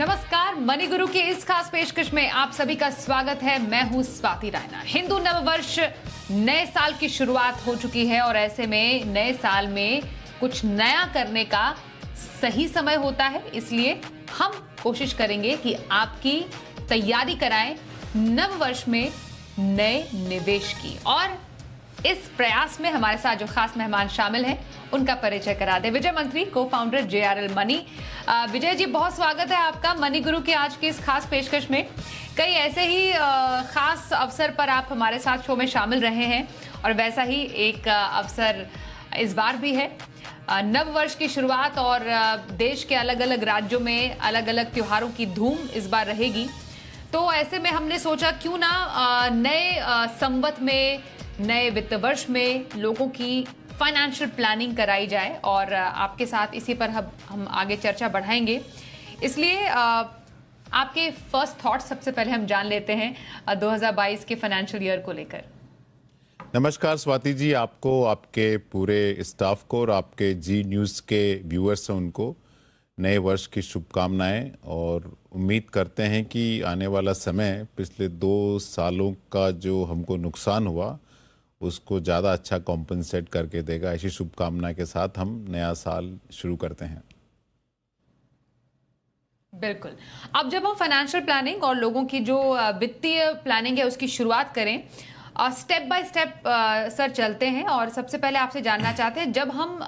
नमस्कार, मनी गुरु की इस खास पेशकश में आप सभी का स्वागत है। मैं हूं स्वाति रायना। हिंदू नववर्ष नए साल की शुरुआत हो चुकी है और ऐसे में नए साल में कुछ नया करने का सही समय होता है, इसलिए हम कोशिश करेंगे कि आपकी तैयारी कराएं नववर्ष में नए निवेश की। और इस प्रयास में हमारे साथ जो खास मेहमान शामिल हैं उनका परिचय करा दे। विजय मंत्री, को founder JRL money. Vijay ji, बहुत स्वागत है आपका मनी गुरु की आज की इस खास पेशकश में। कई ऐसे ही खास अवसर पर आप हमारे साथ शो में शामिल रहे हैं और वैसा ही एक अवसर इस बार भी है। नव वर्ष की शुरुआत और देश के अलग अलग राज्यों में अलग अलग त्योहारों की धूम इस बार रहेगी, तो ऐसे में हमने सोचा क्यों ना नए संवत में, नए वित्त वर्ष में लोगों की फाइनेंशियल प्लानिंग कराई जाए और आपके साथ इसी पर हम आगे चर्चा बढ़ाएंगे। इसलिए आपके फर्स्ट थॉट सबसे पहले हम जान लेते हैं 2022 के फाइनेंशियल ईयर को लेकर। नमस्कार स्वाति जी, आपको, आपके पूरे स्टाफ को और आपके जी न्यूज़ के व्यूअर्स हैं उनको नए वर्ष की शुभकामनाएं। और उम्मीद करते हैं कि आने वाला समय पिछले 2 सालों का जो हमको नुकसान हुआ उसको ज़्यादा अच्छा कॉम्पनसेट करके देगा। ऐसी शुभकामना के साथ हम नया साल शुरू करते हैं। बिल्कुल। अब जब हम फाइनेंशियल प्लानिंग और लोगों की जो वित्तीय प्लानिंग है उसकी शुरुआत करें, स्टेप बाय स्टेप सर चलते हैं। और सबसे पहले आपसे जानना चाहते हैं, जब हम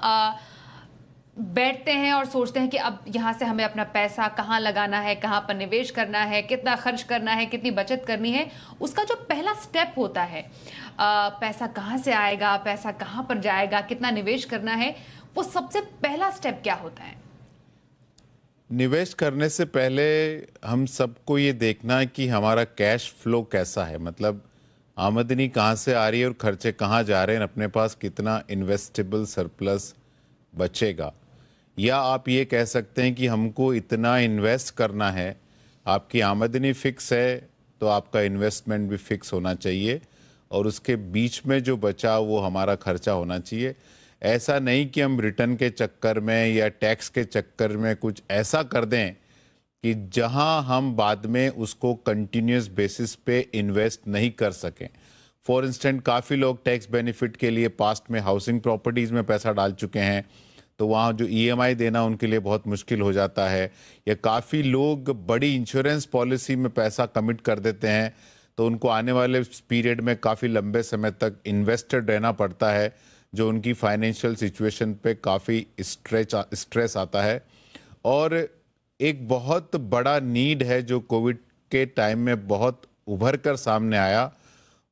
बैठते हैं और सोचते हैं कि अब यहाँ से हमें अपना पैसा कहाँ लगाना है, कहाँ पर निवेश करना है, कितना खर्च करना है, कितनी बचत करनी है, उसका जो पहला स्टेप होता है, पैसा कहाँ से आएगा, पैसा कहाँ पर जाएगा, कितना निवेश करना है, वो सबसे पहला स्टेप क्या होता है? निवेश करने से पहले हम सबको ये देखना है कि हमारा कैश फ्लो कैसा है, मतलब आमदनी कहाँ से आ रही है और खर्चे कहाँ जा रहे हैं, अपने पास कितना इन्वेस्टेबल सरप्लस बचेगा। या आप ये कह सकते हैं कि हमको इतना इन्वेस्ट करना है। आपकी आमदनी फिक्स है तो आपका इन्वेस्टमेंट भी फिक्स होना चाहिए और उसके बीच में जो बचा वो हमारा खर्चा होना चाहिए। ऐसा नहीं कि हम रिटर्न के चक्कर में या टैक्स के चक्कर में कुछ ऐसा कर दें कि जहां हम बाद में उसको कंटिन्यूस बेसिस पे इन्वेस्ट नहीं कर सकें। फॉर इंस्टेंट, काफ़ी लोग टैक्स बेनिफिट के लिए पास्ट में हाउसिंग प्रॉपर्टीज़ में पैसा डाल चुके हैं, तो वहाँ जो EMI देना उनके लिए बहुत मुश्किल हो जाता है। या काफ़ी लोग बड़ी इंश्योरेंस पॉलिसी में पैसा कमिट कर देते हैं, तो उनको आने वाले पीरियड में काफ़ी लंबे समय तक इन्वेस्टेड रहना पड़ता है, जो उनकी फाइनेंशियल सिचुएशन पे काफ़ी स्ट्रेस आता है। और एक बहुत बड़ा नीड है जो कोविड के टाइम में बहुत उभर कर सामने आया,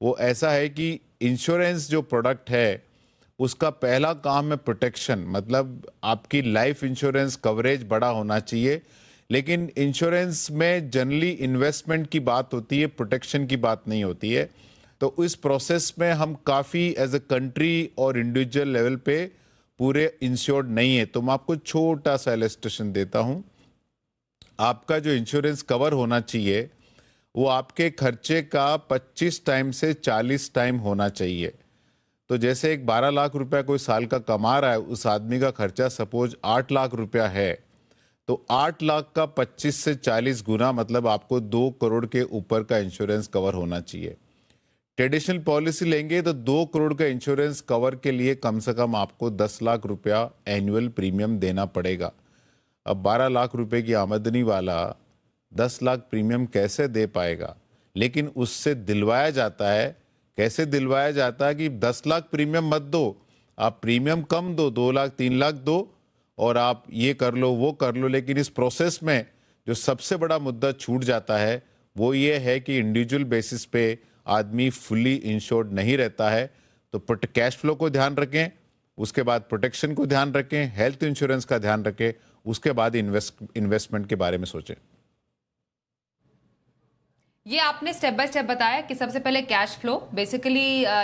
वो ऐसा है कि इंश्योरेंस जो प्रोडक्ट है उसका पहला काम है प्रोटेक्शन। मतलब आपकी लाइफ इंश्योरेंस कवरेज बड़ा होना चाहिए, लेकिन इंश्योरेंस में जनरली इन्वेस्टमेंट की बात होती है, प्रोटेक्शन की बात नहीं होती है। तो इस प्रोसेस में हम काफ़ी एज अ कंट्री और इंडिविजुअल लेवल पे पूरे इंश्योर्ड नहीं है। तो मैं आपको छोटा सा इलस्ट्रेशन देता हूँ। आपका जो इंश्योरेंस कवर होना चाहिए वो आपके खर्चे का 25 टाइम से 40 टाइम होना चाहिए। तो जैसे एक 12 लाख रुपया कोई साल का कमा रहा है, उस आदमी का खर्चा सपोज 8 लाख रुपया है, तो 8 लाख का 25 से 40 गुना, मतलब आपको 2 करोड़ के ऊपर का इंश्योरेंस कवर होना चाहिए। ट्रेडिशनल पॉलिसी लेंगे तो 2 करोड़ का इंश्योरेंस कवर के लिए कम से कम आपको 10 लाख रुपया एनुअल प्रीमियम देना पड़ेगा। अब 12 लाख रुपए की आमदनी वाला 10 लाख प्रीमियम कैसे दे पाएगा? लेकिन उससे दिलवाया जाता है। कैसे दिलवाया जाता है कि 10 लाख प्रीमियम मत दो, आप प्रीमियम कम दो, 2 लाख 3 लाख दो और आप ये कर लो वो कर लो। लेकिन इस प्रोसेस में जो सबसे बड़ा मुद्दा छूट जाता है वो ये है कि इंडिविजुअल बेसिस पे आदमी फुली इंश्योर्ड नहीं रहता है। तो कैश फ्लो को ध्यान रखें, उसके बाद प्रोटेक्शन को ध्यान रखें, हेल्थ इंश्योरेंस का ध्यान रखें, उसके बाद इन्वेस्टमेंट के बारे में सोचें। ये आपने स्टेप बाय स्टेप बताया कि सबसे पहले कैश फ्लो, बेसिकली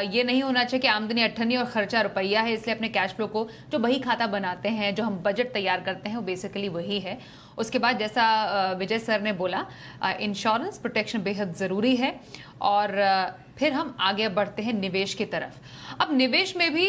ये नहीं होना चाहिए कि आमदनी 98 और खर्चा रुपया है, इसलिए अपने कैश फ्लो को, जो बही खाता बनाते हैं, जो हम बजट तैयार करते हैं, वो बेसिकली वही है। उसके बाद जैसा विजय सर ने बोला, इंश्योरेंस प्रोटेक्शन बेहद ज़रूरी है और फिर हम आगे बढ़ते हैं निवेश की तरफ। अब निवेश में भी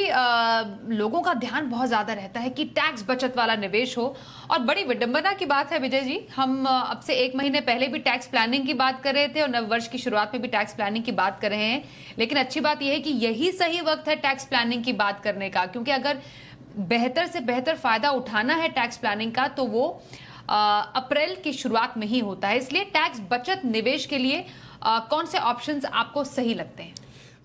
लोगों का ध्यान बहुत ज़्यादा रहता है कि टैक्स बचत वाला निवेश हो, और बड़ी विडंबना की बात है विजय जी, हम अब से 1 महीने पहले भी टैक्स प्लानिंग की बात कर रहे थे और नववर्ष की शुरुआत में भी टैक्स प्लानिंग की बात कर रहे हैं, लेकिन अच्छी बात यह है कि यही सही वक्त है टैक्स प्लानिंग की बात करने का, क्योंकि अगर बेहतर से बेहतर फायदा उठाना है टैक्स प्लानिंग का तो वो अप्रैल की शुरुआत में ही होता है। इसलिए टैक्स बचत निवेश के लिए कौन से ऑप्शंस आपको सही लगते हैं?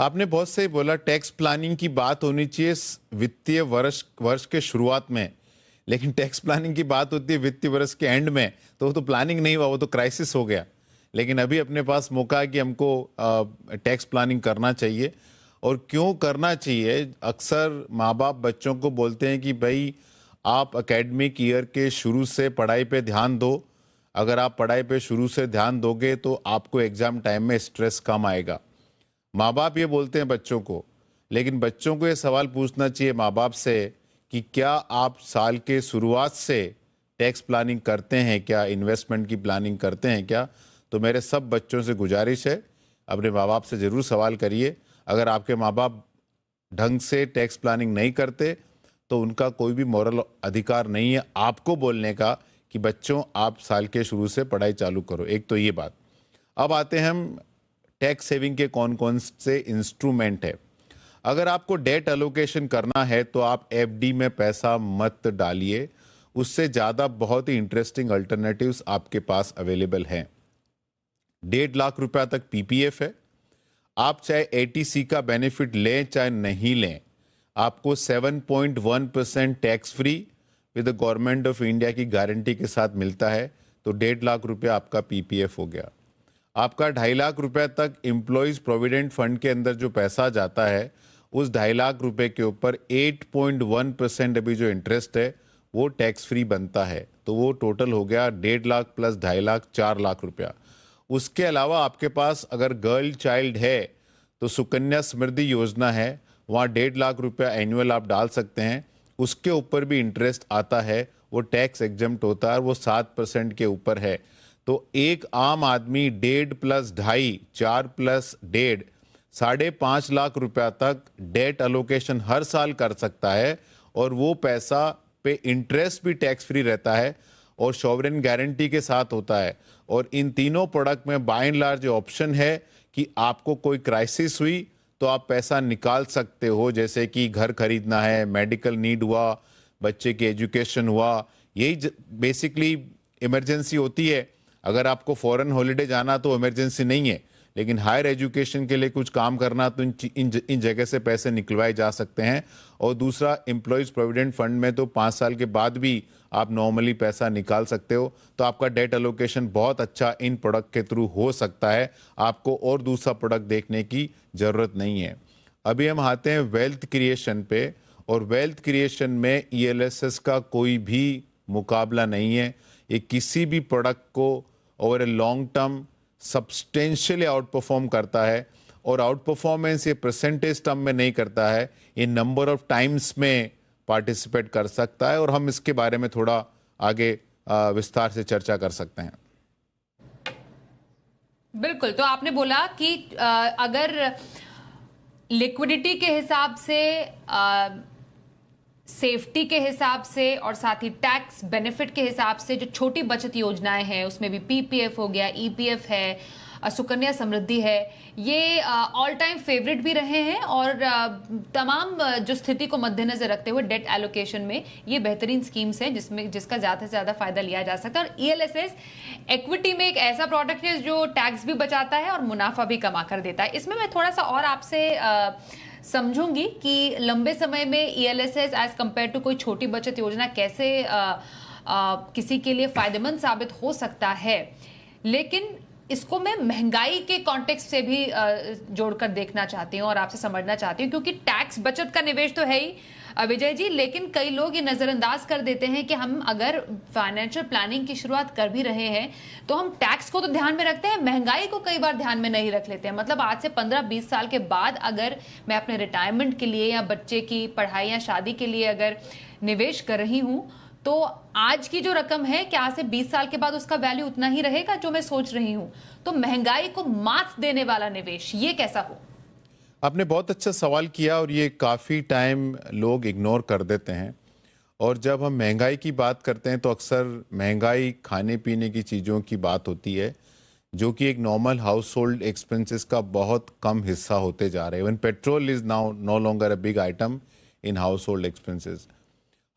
आपने बहुत सही बोला, टैक्स प्लानिंग की बात होनी चाहिए वित्तीय वर्ष के शुरुआत में, लेकिन टैक्स प्लानिंग की बात होती है वित्तीय वर्ष के एंड में, तो वो तो प्लानिंग नहीं हुआ, वो तो क्राइसिस हो गया। लेकिन अभी अपने पास मौका है कि हमको टैक्स प्लानिंग करना चाहिए। और क्यों करना चाहिए? अक्सर माँ बाप बच्चों को बोलते हैं कि भाई आप एकेडमिक ईयर के शुरू से पढ़ाई पे ध्यान दो, अगर आप पढ़ाई पे शुरू से ध्यान दोगे तो आपको एग्जाम टाइम में स्ट्रेस कम आएगा। माँ बाप ये बोलते हैं बच्चों को, लेकिन बच्चों को ये सवाल पूछना चाहिए माँ बाप से कि क्या आप साल के शुरुआत से टैक्स प्लानिंग करते हैं क्या, इन्वेस्टमेंट की प्लानिंग करते हैं क्या? तो मेरे सब बच्चों से गुजारिश है, अपने माँ बाप से ज़रूर सवाल करिए। अगर आपके माँ बाप ढंग से टैक्स प्लानिंग नहीं करते तो उनका कोई भी मॉरल अधिकार नहीं है आपको बोलने का कि बच्चों आप साल के शुरू से पढ़ाई चालू करो। एक तो ये बात। अब आते हैं हम टैक्स सेविंग के कौन कौन से इंस्ट्रूमेंट है। अगर आपको डेट एलोकेशन करना है तो आप एफडी में पैसा मत डालिए, उससे ज़्यादा बहुत ही इंटरेस्टिंग अल्टरनेटिव्स आपके पास अवेलेबल हैं। 1.5 लाख रुपया तक पीपीएफ है। आप चाहे एटीसी का बेनिफिट लें चाहे नहीं लें, आपको 7.1% tax free with the government of India की गारंटी के साथ मिलता है। तो 1.5 लाख रुपया आपका पीपीएफ हो गया। आपका 2.5 लाख रुपया तक एम्प्लॉयज प्रोविडेंट फंड के अंदर जो पैसा जाता है, उस 2.5 लाख रुपए के ऊपर 8.1% अभी जो इंटरेस्ट है वो टैक्स फ्री बनता है। तो वो टोटल हो गया 1.5 लाख प्लस 2.5 लाख, 4 लाख रुपया। उसके अलावा आपके पास अगर गर्ल चाइल्ड है तो सुकन्या समृद्धि योजना है, वहाँ 1.5 लाख रुपया एनुअल आप डाल सकते हैं। उसके ऊपर भी इंटरेस्ट आता है, वो टैक्स एग्जम्प्ट होता है, वो 7% के ऊपर है। तो एक आम आदमी 1.5 प्लस 2.5, 4 प्लस 1.5, 5.5 लाख रुपया तक डेट अलोकेशन हर साल कर सकता है, और वो पैसा पे इंटरेस्ट भी टैक्स फ्री रहता है और सॉवरेन गारंटी के साथ होता है। और इन तीनों प्रोडक्ट में बाय एंड लार्ज ऑप्शन है कि आपको कोई क्राइसिस हुई तो आप पैसा निकाल सकते हो, जैसे कि घर खरीदना है, मेडिकल नीड हुआ, बच्चे की एजुकेशन हुआ, यही बेसिकली इमरजेंसी होती है। अगर आपको फॉरेन हॉलिडे जाना तो इमरजेंसी नहीं है, लेकिन हायर एजुकेशन के लिए कुछ काम करना तो इन जगह से पैसे निकलवाए जा सकते हैं। और दूसरा, एम्प्लॉयज़ प्रोविडेंट फंड में तो 5 साल के बाद भी आप नॉर्मली पैसा निकाल सकते हो। तो आपका डेट एलोकेशन बहुत अच्छा इन प्रोडक्ट के थ्रू हो सकता है, आपको और दूसरा प्रोडक्ट देखने की ज़रूरत नहीं है। अभी हम आते हैं वेल्थ क्रिएशन पे, और वेल्थ क्रिएशन में ईएलएसएस का कोई भी मुकाबला नहीं है। ये किसी भी प्रोडक्ट को over a long term substantially out perform करता है, और आउट परफॉर्मेंस ये परसेंटेज टर्म में नहीं करता है, ये नंबर ऑफ टाइम्स में पार्टिसिपेट कर सकता है। और हम इसके बारे में थोड़ा आगे विस्तार से चर्चा कर सकते हैं। बिल्कुल। तो आपने बोला कि अगर लिक्विडिटी के हिसाब से, सेफ्टी के हिसाब से और साथ ही टैक्स बेनिफिट के हिसाब से जो छोटी बचत योजनाएं हैं, उसमें भी पीपीएफ हो गया, ईपीएफ है, सुकन्या समृद्धि है, ये ऑल टाइम फेवरेट भी रहे हैं। और तमाम जो स्थिति को मद्देनजर रखते हुए डेट एलोकेशन में ये बेहतरीन स्कीम्स हैं जिसका ज़्यादा से ज़्यादा फायदा लिया जा सकता है। और ईएलएसएस इक्विटी में एक ऐसा प्रोडक्ट है जो टैक्स भी बचाता है और मुनाफा भी कमा कर देता है। इसमें मैं थोड़ा सा और आपसे समझूंगी कि लंबे समय में ईएलएसएस एज कंपेयर टू कोई छोटी बचत योजना कैसे किसी के लिए फायदेमंद साबित हो सकता है, लेकिन इसको मैं महंगाई के कॉन्टेक्स्ट से भी जोड़कर देखना चाहती हूँ और आपसे समझना चाहती हूँ, क्योंकि टैक्स बचत का निवेश तो है ही विजय जी, लेकिन कई लोग ये नजरअंदाज कर देते हैं कि हम अगर फाइनेंशियल प्लानिंग की शुरुआत कर भी रहे हैं तो हम टैक्स को तो ध्यान में रखते हैं, महंगाई को कई बार ध्यान में नहीं रख लेते हैं। मतलब आज से 15-20 साल के बाद अगर मैं अपने रिटायरमेंट के लिए या बच्चे की पढ़ाई या शादी के लिए अगर निवेश कर रही हूँ तो आज की जो रकम है, क्या आज से 20 साल के बाद उसका वैल्यू उतना ही रहेगा जो मैं सोच रही हूं? तो महंगाई को मात देने वाला निवेश ये कैसा हो? आपने बहुत अच्छा सवाल किया और ये काफ़ी टाइम लोग इग्नोर कर देते हैं। और जब हम महंगाई की बात करते हैं तो अक्सर महंगाई खाने पीने की चीज़ों की बात होती है, जो कि एक नॉर्मल हाउस होल्ड एक्सपेंसेस का बहुत कम हिस्सा होते जा रहे हैं। Even petrol is now no longer a big item in household expenses.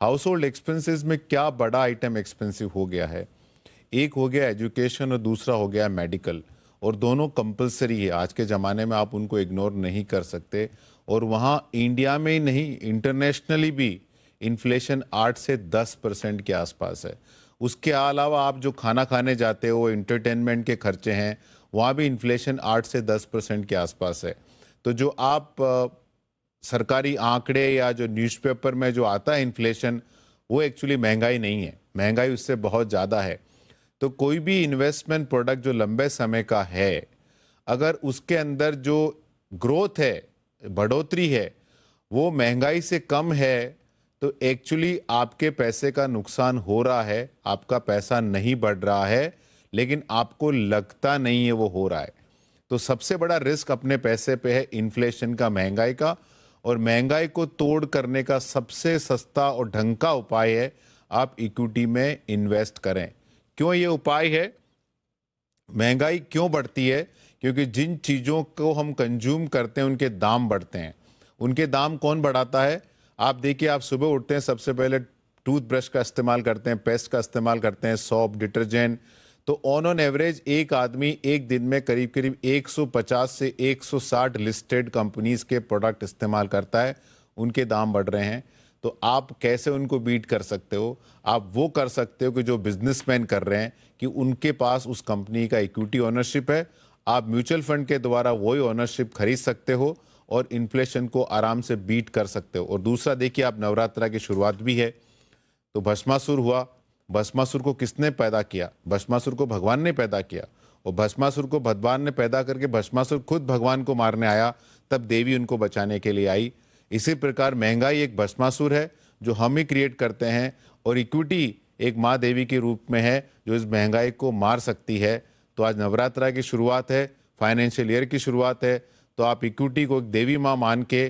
Household expenses में क्या बड़ा आइटम एक्सपेंसिव हो गया है? एक हो गया एजुकेशन और दूसरा हो गया मेडिकल, और दोनों कंपलसरी है। आज के ज़माने में आप उनको इग्नोर नहीं कर सकते। और वहाँ इंडिया में ही नहीं, इंटरनेशनली भी इन्फ्लेशन 8 से 10% के आसपास है। उसके अलावा आप जो खाना खाने जाते हो, एंटरटेनमेंट के खर्चे हैं, वहाँ भी इन्फ्लेशन 8 से 10% के आसपास है। तो जो आप सरकारी आंकड़े या जो न्यूज़पेपर में जो आता है इन्फ्लेशन, वो एक्चुअली महंगाई नहीं है, महंगाई उससे बहुत ज़्यादा है। तो कोई भी इन्वेस्टमेंट प्रोडक्ट जो लंबे समय का है, अगर उसके अंदर जो ग्रोथ है, बढ़ोतरी है, वो महंगाई से कम है, तो एक्चुअली आपके पैसे का नुकसान हो रहा है। आपका पैसा नहीं बढ़ रहा है, लेकिन आपको लगता नहीं है वो हो रहा है। तो सबसे बड़ा रिस्क अपने पैसे पे है इन्फ्लेशन का, महंगाई का। और महंगाई को तोड़ करने का सबसे सस्ता और ढंग का उपाय है आप इक्विटी में इन्वेस्ट करें। क्यों ये उपाय है? महंगाई क्यों बढ़ती है? क्योंकि जिन चीज़ों को हम कंज्यूम करते हैं उनके दाम बढ़ते हैं। उनके दाम कौन बढ़ाता है? आप देखिए, आप सुबह उठते हैं, सबसे पहले टूथब्रश का इस्तेमाल करते हैं, पेस्ट का इस्तेमाल करते हैं, सॉप, डिटर्जेंट। तो ऑन एवरेज एक आदमी एक दिन में करीब करीब 150 से 160 लिस्टेड कंपनीज के प्रोडक्ट इस्तेमाल करता है। उनके दाम बढ़ रहे हैं। तो आप कैसे उनको बीट कर सकते हो? आप वो कर सकते हो कि जो बिजनेसमैन कर रहे हैं, कि उनके पास उस कंपनी का इक्विटी ओनरशिप है। आप म्यूचुअल फंड के द्वारा वही ओनरशिप खरीद सकते हो और इन्फ्लेशन को आराम से बीट कर सकते हो। और दूसरा देखिए, आप नवरात्रा की शुरुआत भी है, तो भस्मासुर हुआ। भस्मासुर को किसने पैदा किया? भस्मासुर को भगवान ने पैदा किया। और भस्मासुर को भगवान ने पैदा करके भस्मासुर खुद भगवान को मारने आया, तब देवी उनको बचाने के लिए आई। इसी प्रकार महंगाई एक भस्मासुर है जो हम ही क्रिएट करते हैं, और इक्विटी एक माँ देवी के रूप में है जो इस महंगाई को मार सकती है। तो आज नवरात्रा की शुरुआत है, फाइनेंशियल ईयर की शुरुआत है, तो आप इक्विटी को एक देवी माँ मान के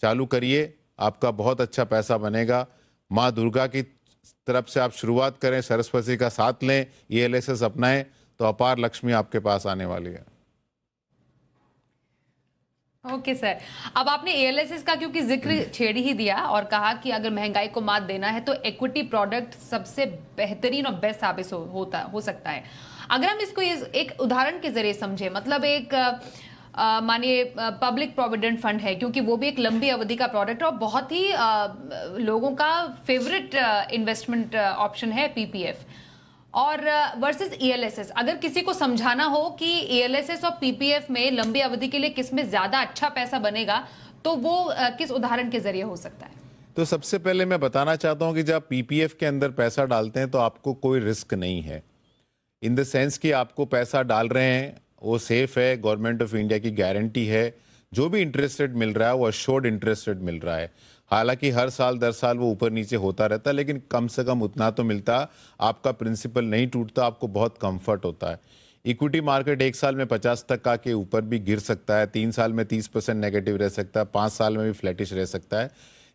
चालू करिए, आपका बहुत अच्छा पैसा बनेगा। माँ दुर्गा की तरफ से आप शुरुआत करें, सरस्वती का साथ लें, ELSS अपनाएं, तो अपार लक्ष्मी आपके पास आने वाली है। ओके सर, अब आपने एएलएसएस का क्योंकि जिक्र छेड़ ही दिया और कहा कि अगर महंगाई को मात देना है तो इक्विटी प्रोडक्ट सबसे बेहतरीन और बेस्ट साबित हो सकता है। अगर हम इसको एक उदाहरण के जरिए समझे, मतलब एक मानिए पब्लिक प्रोविडेंट फंड है, क्योंकि वो भी एक लंबी अवधि का प्रोडक्ट है और बहुत ही लोगों का फेवरेट इन्वेस्टमेंट ऑप्शन है पीपीएफ, और वर्सेस ईएलएसएस। अगर किसी को समझाना हो कि ईएलएसएस और पीपीएफ में लंबी अवधि के लिए किसमें ज्यादा अच्छा पैसा बनेगा, तो वो किस उदाहरण के जरिए हो सकता है? तो सबसे पहले मैं बताना चाहता हूं कि जब आप पीपीएफ के अंदर पैसा डालते हैं तो आपको कोई रिस्क नहीं है, इन द सेंस कि आपको पैसा डाल रहे हैं वो सेफ है, गवर्नमेंट ऑफ इंडिया की गारंटी है, जो भी इंटरेस्ट रेट मिल रहा है वो अश्योर्ड इंटरेस्ट रेट मिल रहा है। हालांकि हर साल दर साल वो ऊपर नीचे होता रहता है, लेकिन कम से कम उतना तो मिलता, आपका प्रिंसिपल नहीं टूटता, आपको बहुत कंफर्ट होता है। इक्विटी मार्केट एक साल में 50% के ऊपर भी गिर सकता है, 3 साल में 30% नेगेटिव रह सकता है, 5 साल में भी फ्लैटिश रह सकता है,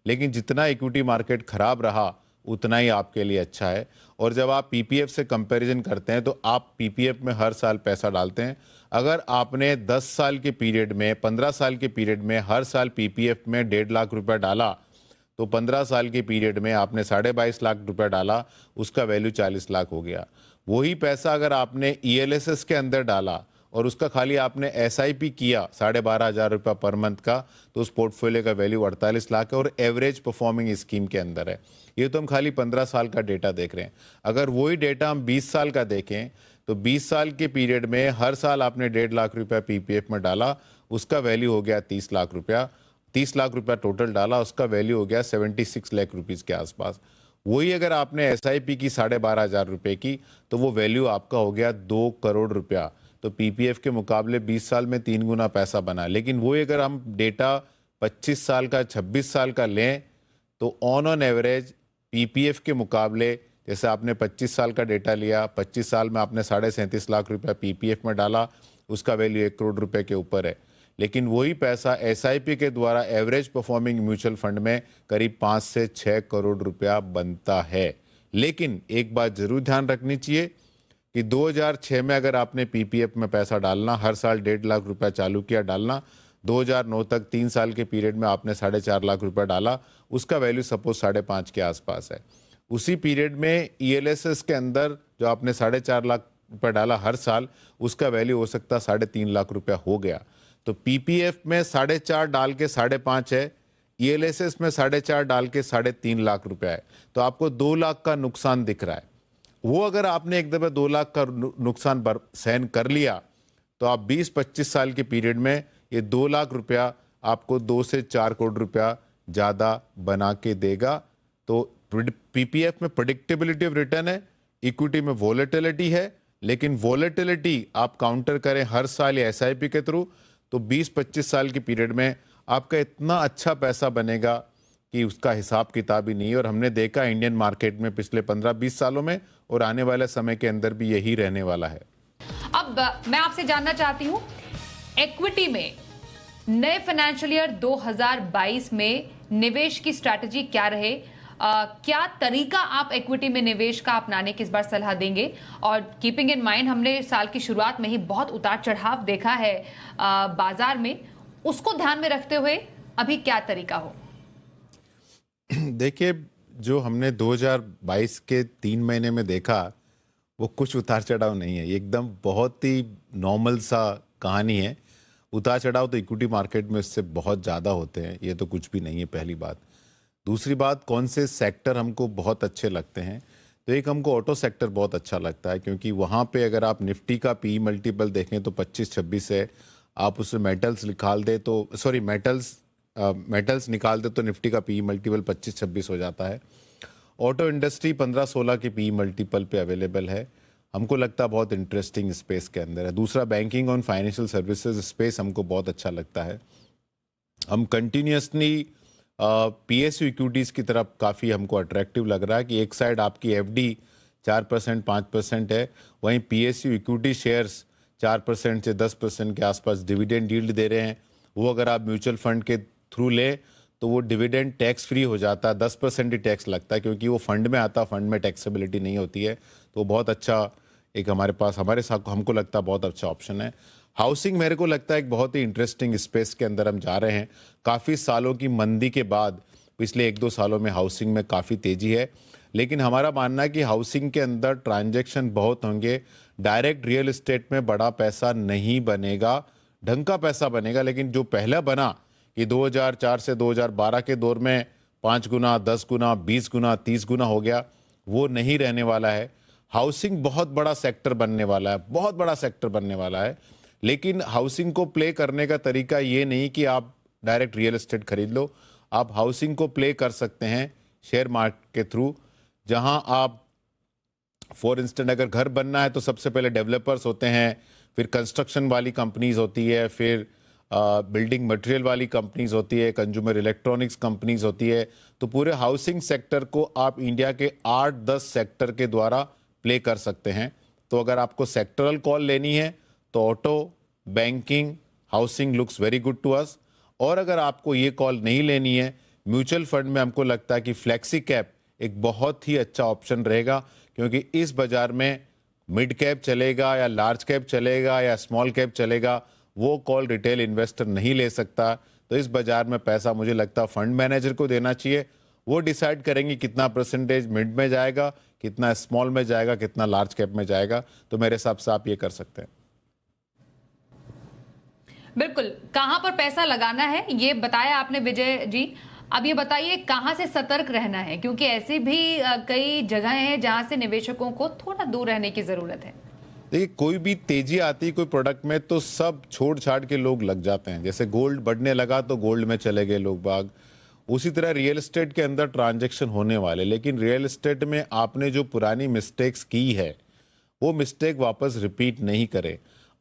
लेकिन जितना इक्विटी मार्केट खराब रहा उतना ही आपके लिए अच्छा है। और जब आप पीपीएफ से कंपैरिजन करते हैं तो आप पीपीएफ में हर साल पैसा डालते हैं। अगर आपने 10 साल के पीरियड में, 15 साल के पीरियड में हर साल पीपीएफ में 1.5 लाख रुपया डाला, तो 15 साल के पीरियड में आपने 22.5 लाख रुपया डाला, उसका वैल्यू 40 लाख हो गया। वही पैसा अगर आपने ईएलएसएस के अंदर डाला और उसका खाली आपने एसआईपी किया 12,500 रुपया पर मंथ का, तो उस पोर्टफोलियो का वैल्यू 48 लाख है और एवरेज परफॉर्मिंग स्कीम के अंदर है। ये तो हम खाली 15 साल का डेटा देख रहे हैं। अगर वही डेटा हम 20 साल का देखें तो 20 साल के पीरियड में हर साल आपने 1.5 लाख रुपया पीपीएफ में डाला, उसका वैल्यू हो गया 30 लाख रुपया। 30 लाख रुपया टोटल डाला, उसका वैल्यू हो गया 76 लाख रुपीज़ के आसपास। वही अगर आपने एसआईपी की 12,500 रुपये की, तो वो वैल्यू आपका हो गया 2 करोड़ रुपया। तो पीपीएफ के मुकाबले 20 साल में 3 गुना पैसा बना। लेकिन वही अगर हम डेटा 25 साल का, 26 साल का लें, तो ऑन एवरेज पीपीएफ के मुकाबले, जैसे आपने 25 साल का डेटा लिया, 25 साल में आपने 37.5 लाख रुपया पीपीएफ में डाला, उसका वैल्यू 1 करोड़ रुपए के ऊपर है। लेकिन वही पैसा एसआईपी के द्वारा एवरेज परफॉर्मिंग म्यूचुअल फंड में करीब 5 से 6 करोड़ रुपया बनता है। लेकिन एक बात जरूर ध्यान रखनी चाहिए कि 2006 में अगर आपने पीपीएफ में पैसा डालना, हर साल 1.5 लाख रुपया चालू किया डालना, 2009 तक 3 साल के पीरियड में आपने 4.5 लाख रुपया डाला, उसका वैल्यू सपोज 5.5 के आसपास है। उसी पीरियड में ईएलएसएस के अंदर जो आपने 4.5 लाख रुपया डाला हर साल, उसका वैल्यू हो सकता 3.5 लाख रुपया हो गया। तो पीपीएफ में 4.5 डाल के 5.5 है, ईएलएसएस में 4.5 डाल के 3.5 लाख रुपया है। तो आपको 2 लाख का नुकसान दिख रहा है। वो अगर आपने एक दफे 2 लाख का नुकसान सहन कर लिया, तो आप 20-25 साल के पीरियड में ये 2 लाख रुपया आपको 2 से 4 करोड़ रुपया ज्यादा बना के देगा। तो पीपीएफ में प्रेडिक्टेबिलिटी ऑफ रिटर्न है, इक्विटी में वोलेटिलिटी है, लेकिन वोलेटिलिटी आप काउंटर करें हर साल या एसआईपी के थ्रू, तो 20-25 साल के पीरियड में आपका इतना अच्छा पैसा बनेगा कि उसका हिसाब किताब ही नहीं। और हमने देखा इंडियन मार्केट में पिछले 15-20 सालों में और आने वाले समय के अंदर भी यही रहने वाला है। अब मैं आपसे जानना चाहती हूं, इक्विटी में नए फाइनेंशियल ईयर 2022 में निवेश की स्ट्रैटेजी क्या रहे? क्या तरीका आप इक्विटी में निवेश का अपनाने की इस बार सलाह देंगे? और कीपिंग इन माइंड हमने साल की शुरुआत में ही बहुत उतार चढ़ाव देखा है बाजार में, उसको ध्यान में रखते हुए अभी क्या तरीका हो? देखिए, जो हमने 2022 के 3 महीने में देखा वो कुछ उतार चढ़ाव नहीं है, एकदम बहुत ही नॉर्मल सा कहानी है। उतार चढ़ाव तो इक्विटी मार्केट में इससे बहुत ज़्यादा होते हैं, ये तो कुछ भी नहीं है, पहली बात। दूसरी बात, कौन से सेक्टर हमको बहुत अच्छे लगते हैं? तो एक हमको ऑटो सेक्टर बहुत अच्छा लगता है, क्योंकि वहाँ पे अगर आप निफ्टी का पी मल्टीपल देखें तो 25-26 है। आप उसमें मेटल्स निकाल दे तो मेटल्स निकाल दे तो निफ्टी का पी मल्टीपल 25-26 हो जाता है। ऑटो इंडस्ट्री 15-16 के पी मल्टीपल पे अवेलेबल है। हमको लगता है बहुत इंटरेस्टिंग स्पेस के अंदर है। दूसरा, बैंकिंग और फाइनेंशियल सर्विसेज स्पेस हमको बहुत अच्छा लगता है। हम कंटिन्यूसली पीएसयू इक्विटीज की तरफ काफ़ी हमको अट्रैक्टिव लग रहा है कि एक साइड आपकी एफडी 4% 5% है, वहीं पीएसयू इक्विटी शेयर्स 4% से 10% के आसपास डिविडेंड यील्ड दे रहे हैं। वो अगर आप म्यूचुअल फंड के थ्रू ले तो वो डिविडेंड टैक्स फ्री हो जाता है, 10% ही टैक्स लगता है, क्योंकि वो फंड में आता, फंड में टैक्सेबिलिटी नहीं होती है। तो बहुत अच्छा एक हमारे साथ हमको लगता है बहुत अच्छा ऑप्शन है। हाउसिंग मेरे को लगता है एक बहुत ही इंटरेस्टिंग स्पेस के अंदर हम जा रहे हैं। काफ़ी सालों की मंदी के बाद पिछले 1-2 सालों में हाउसिंग में काफ़ी तेज़ी है, लेकिन हमारा मानना है कि हाउसिंग के अंदर ट्रांजैक्शन बहुत होंगे। डायरेक्ट रियल एस्टेट में बड़ा पैसा नहीं बनेगा, ढंग का पैसा बनेगा, लेकिन जो पहले बना कि 2004 से 2012 के दौर में 5 गुना, 10 गुना, 20 गुना, 30 गुना हो गया, वो नहीं रहने वाला है। हाउसिंग बहुत बड़ा सेक्टर बनने वाला है, बहुत बड़ा सेक्टर बनने वाला है। लेकिन हाउसिंग को प्ले करने का तरीका ये नहीं कि आप डायरेक्ट रियल एस्टेट खरीद लो। आप हाउसिंग को प्ले कर सकते हैं शेयर मार्केट के थ्रू, जहां आप फॉर इंस्टेंट अगर घर बनना है तो सबसे पहले डेवलपर्स होते हैं, फिर कंस्ट्रक्शन वाली कंपनीज होती है, फिर बिल्डिंग मटेरियल वाली कंपनीज होती है, कंज्यूमर इलेक्ट्रॉनिक्स कंपनीज होती है। तो पूरे हाउसिंग सेक्टर को आप इंडिया के 8-10 सेक्टर के द्वारा प्ले कर सकते हैं। तो अगर आपको सेक्टरल कॉल लेनी है तो auto, banking, housing looks very good to us. और अगर आपको ये कॉल नहीं लेनी है, म्यूचुअल फंड में हमको लगता है कि फ्लेक्सी कैप एक बहुत ही अच्छा ऑप्शन रहेगा, क्योंकि इस बाजार में मिड कैप चलेगा या लार्ज कैप चलेगा या स्मॉल कैप चलेगा, वो कॉल रिटेल इन्वेस्टर नहीं ले सकता। तो इस बाजार में पैसा मुझे लगता है फंड मैनेजर को देना चाहिए। वो डिसाइड करेंगे कितना परसेंटेज मिड में जाएगा, कितना स्मॉल में जाएगा, कितना लार्ज कैप में जाएगा। तो मेरे हिसाब से आप ये कर सकते हैं। बिल्कुल, कहां पर पैसा लगाना है ये बताया आपने विजय जी। अब ये बताइए कहां से सतर्क रहना है, क्योंकि ऐसी भी कई जगह हैं जहां से निवेशकों को थोड़ा दूर रहने की जरूरत है। देखिए, कोई भी तेजी आती है कोई प्रोडक्ट में तो सब छोड़ छाड़ के लोग लग जाते हैं। जैसे गोल्ड बढ़ने लगा तो गोल्ड में चले गए लोग बाग। उसी तरह रियल एस्टेट के अंदर ट्रांजैक्शन होने वाले, लेकिन रियल एस्टेट में आपने जो पुरानी मिस्टेक्स की है वो मिस्टेक वापस रिपीट नहीं करें।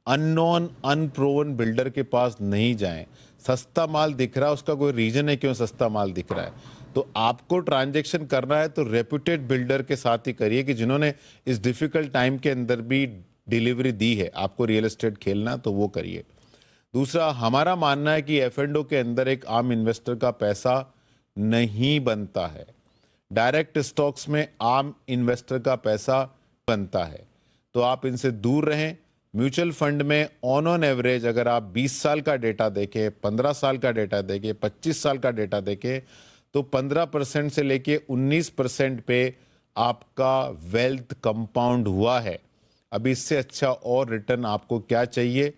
अननोन अनप्रोवन बिल्डर के पास नहीं जाएं। सस्ता माल दिख रहा है, उसका कोई रीजन है क्यों सस्ता माल दिख रहा है। तो आपको ट्रांजैक्शन करना है तो रेप्यूटेड बिल्डर के साथ ही करिए कि जिन्होंने इस डिफिकल्ट टाइम के अंदर भी डिलीवरी दी है। आपको रियल एस्टेट खेलना तो वो करिए। दूसरा, हमारा मानना है कि एफ&ओ के अंदर एक आम इन्वेस्टर का पैसा नहीं बनता है। डायरेक्ट स्टॉक्स में आम इन्वेस्टर का पैसा बनता है, तो आप इनसे दूर रहें। म्यूचुअल फंड में ऑन एवरेज अगर आप 20 साल का डेटा देखें, 15 साल का डेटा देखें, 25 साल का डेटा देखें, तो 15% से लेके 19% पे आपका वेल्थ कंपाउंड हुआ है। अब इससे अच्छा और रिटर्न आपको क्या चाहिए?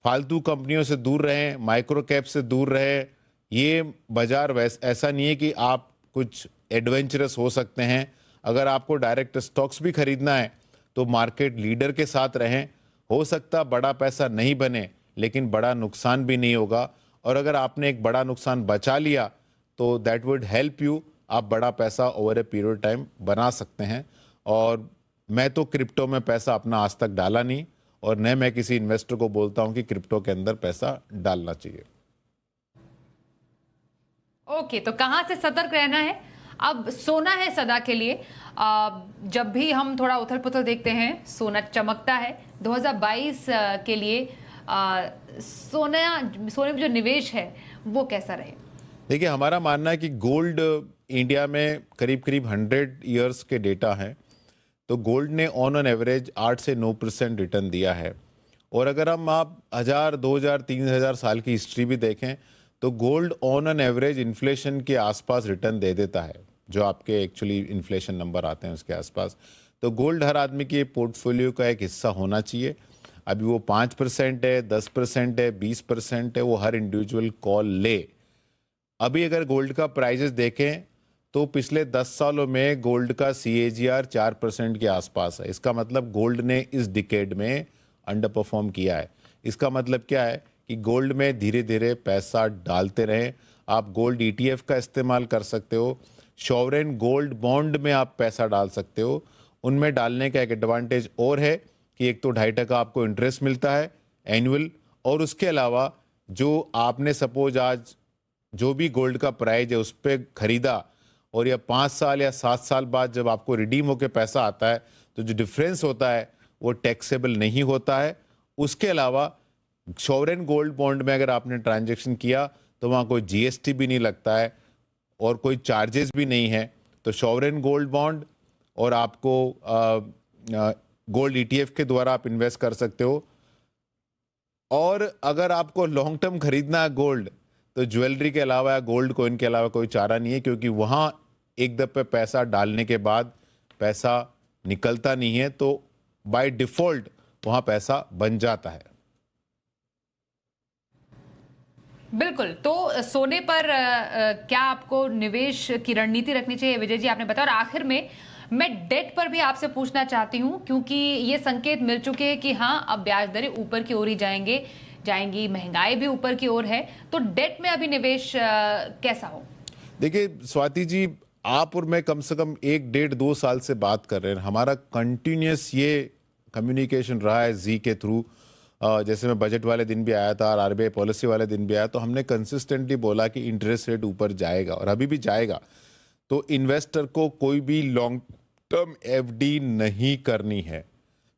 फालतू कंपनियों से दूर रहें, माइक्रो कैप से दूर रहें। ये बाजार ऐसा नहीं है कि आप कुछ एडवेंचरस हो सकते हैं। अगर आपको डायरेक्ट स्टॉक्स भी खरीदना है तो मार्केट लीडर के साथ रहें। हो सकता बड़ा पैसा नहीं बने, लेकिन बड़ा नुकसान भी नहीं होगा। और अगर आपने एक बड़ा नुकसान बचा लिया तो दैट वुड हेल्प यू। आप बड़ा पैसा ओवर ए पीरियड टाइम बना सकते हैं। और मैं तो क्रिप्टो में पैसा अपना आज तक डाला नहीं, और न मैं किसी इन्वेस्टर को बोलता हूं कि क्रिप्टो के अंदर पैसा डालना चाहिए। ओके, तो कहां से सतर्क रहना है? अब सोना है सदा के लिए। जब भी हम थोड़ा उथल पुथल देखते हैं, सोना चमकता है। 2022 के लिए सोने में जो निवेश है वो कैसा रहे? देखिए, हमारा मानना है कि गोल्ड इंडिया में करीब करीब 100 इयर्स के डेटा है, तो गोल्ड ने ऑन एवरेज 8 से 9% रिटर्न दिया है। और अगर आप 1000, 2000, 3000 साल की हिस्ट्री भी देखें तो गोल्ड ऑन एवरेज इन्फ्लेशन के आसपास रिटर्न दे देता है, जो आपके एक्चुअली इन्फ्लेशन नंबर आते हैं उसके आसपास। तो गोल्ड हर आदमी के पोर्टफोलियो का एक हिस्सा होना चाहिए। अभी वो 5% है, 10% है, 20% है, वो हर इंडिविजुअल कॉल ले। अभी अगर गोल्ड का प्राइजेस देखें तो पिछले 10 सालों में गोल्ड का CAGR 4% के आसपास है। इसका मतलब गोल्ड ने इस डिकेड में अंडर परफॉर्म किया है। इसका मतलब क्या है कि गोल्ड में धीरे धीरे पैसा डालते रहें। आप गोल्ड ETF का इस्तेमाल कर सकते हो, सॉवरेन गोल्ड बॉन्ड में आप पैसा डाल सकते हो। उनमें डालने का एक एडवांटेज और है कि एक तो 2.5% आपको इंटरेस्ट मिलता है एनुअल, और उसके अलावा जो आपने सपोज आज जो भी गोल्ड का प्राइस है उस पर खरीदा, और या 5 साल या 7 साल बाद जब आपको रिडीम होकर पैसा आता है तो जो डिफरेंस होता है वो टैक्सेबल नहीं होता है। उसके अलावा सॉवरेन गोल्ड बॉन्ड में अगर आपने ट्रांजैक्शन किया तो वहाँ कोई GST भी नहीं लगता है और कोई चार्जेस भी नहीं है। तो सॉवरेन गोल्ड बॉन्ड, और आपको गोल्ड ETF के द्वारा आप इन्वेस्ट कर सकते हो। और अगर आपको लॉन्ग टर्म खरीदना है गोल्ड, तो ज्वेलरी के अलावा या गोल्ड कॉइन के अलावा कोई चारा नहीं है, क्योंकि वहाँ एक दफे पैसा डालने के बाद पैसा निकलता नहीं है, तो बाय डिफॉल्ट वहाँ पैसा बन जाता है। बिल्कुल। तो सोने पर क्या आपको निवेश की रणनीति रखनी चाहिए, विजय जी आपने बताया। और आखिर में मैं डेट पर भी आपसे पूछना चाहती हूं, क्योंकि ये संकेत मिल चुके हैं कि हाँ, अब ब्याज दरें ऊपर की ओर ही जाएंगी, महंगाई भी ऊपर की ओर है, तो डेट में अभी निवेश कैसा हो? देखिए स्वाति जी, आप और मैं कम से कम 1, 1.5, 2 साल से बात कर रहे हैं। हमारा कंटिन्यूस ये कम्युनिकेशन रहा है जी के थ्रू। जैसे मैं बजट वाले दिन भी आया था और RBI पॉलिसी वाले दिन भी आया, तो हमने कंसिस्टेंटली बोला कि इंटरेस्ट रेट ऊपर जाएगा और अभी भी जाएगा। तो इन्वेस्टर को कोई भी लॉन्ग टर्म FD नहीं करनी है।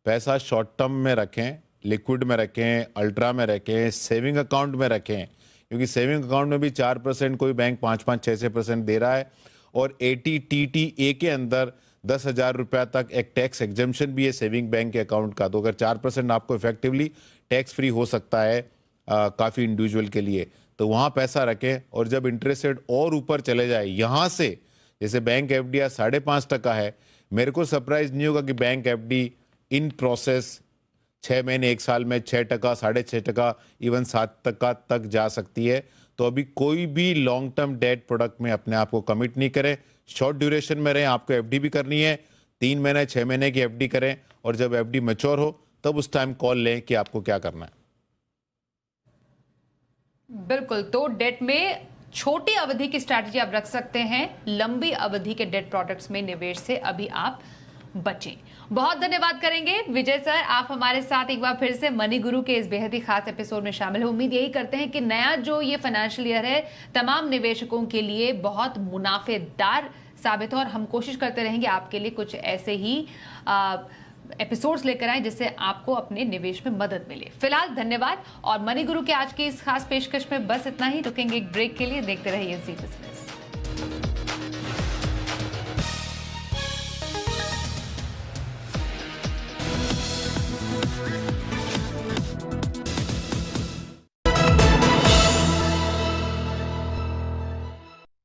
पैसा शॉर्ट टर्म में रखें, लिक्विड में रखें, अल्ट्रा में रखें, सेविंग अकाउंट में रखें, क्योंकि सेविंग अकाउंट में भी 4%, कोई बैंक 5-5, 6% दे रहा है। और 80 TTA के अंदर 10,000 रुपया तक एक टैक्स एग्जम्पशन भी है सेविंग बैंक के अकाउंट का। तो अगर 4% आपको इफेक्टिवली टैक्स फ्री हो सकता है काफ़ी इंडिविजुअल के लिए, तो वहाँ पैसा रखें। और जब इंटरेस्ट रेट और ऊपर चले जाए यहाँ से, जैसे बैंक FD 5.5% है, मेरे को सरप्राइज नहीं होगा कि बैंक FD इन प्रोसेस 6 महीने 1 साल में 6%, 6.5%, इवन 7% तक जा सकती है। तो अभी कोई भी लॉन्ग टर्म डेट प्रोडक्ट में अपने आप को कमिट नहीं करें। शॉर्ट ड्यूरेशन में रहें। आपको FD भी करनी है, 3 महीने 6 महीने की FD करें, और जब FD मैच्योर हो तब उस टाइम कॉल लें कि आपको क्या करना है। बिल्कुल। तो डेट में छोटी अवधि की स्ट्रैटेजी आप रख सकते हैं, लंबी अवधि के डेट प्रोडक्ट्स में निवेश से अभी आप बचें। बहुत धन्यवाद करेंगे विजय सर, आप हमारे साथ एक बार फिर से मनी गुरु के इस बेहद ही खास एपिसोड में शामिल हैं। उम्मीद यही करते हैं कि नया जो ये फाइनेंशियल ईयर है तमाम निवेशकों के लिए बहुत मुनाफेदार साबित हो, और हम कोशिश करते रहेंगे आपके लिए कुछ ऐसे ही एपिसोड्स लेकर आए जिससे आपको अपने निवेश में मदद मिले। फिलहाल धन्यवाद, और मनी गुरु के आज की इस खास पेशकश में बस इतना ही। रुकेंगे एक ब्रेक के लिए, देखते रहिए जी बिजनेस।